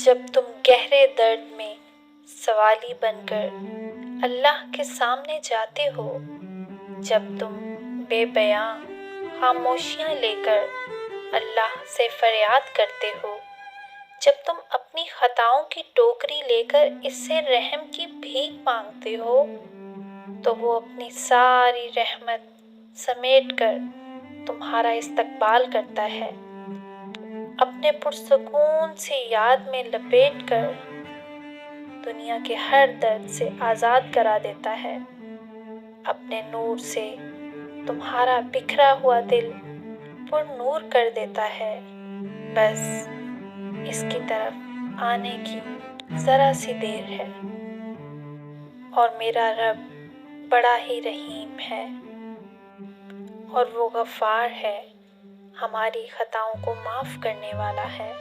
جب تم گہرے درد میں سوالی بن کر اللہ کے سامنے جاتے ہو، جب تم بے بیاں خاموشیاں لے کر اللہ سے فریاد کرتے ہو، جب تم اپنی خطاؤں کی ٹوکری لے کر اس سے رحم کی بھیک مانگتے ہو، تو وہ اپنی ساری رحمت سمیٹ کر تمہارا استقبال کرتا ہے، اپنے پرسکون سی یاد میں لپیٹ کر دنیا کے ہر درد سے آزاد کرا دیتا ہے، اپنے نور سے تمہارا بکھرا ہوا دل پر نور کر دیتا ہے۔ بس اس کی طرف آنے کی ذرا سی دیر ہے، اور میرا رب بڑا ہی رحیم ہے، اور وہ غفار ہے، ہماری خطاؤں کو معاف کرنے والا ہے۔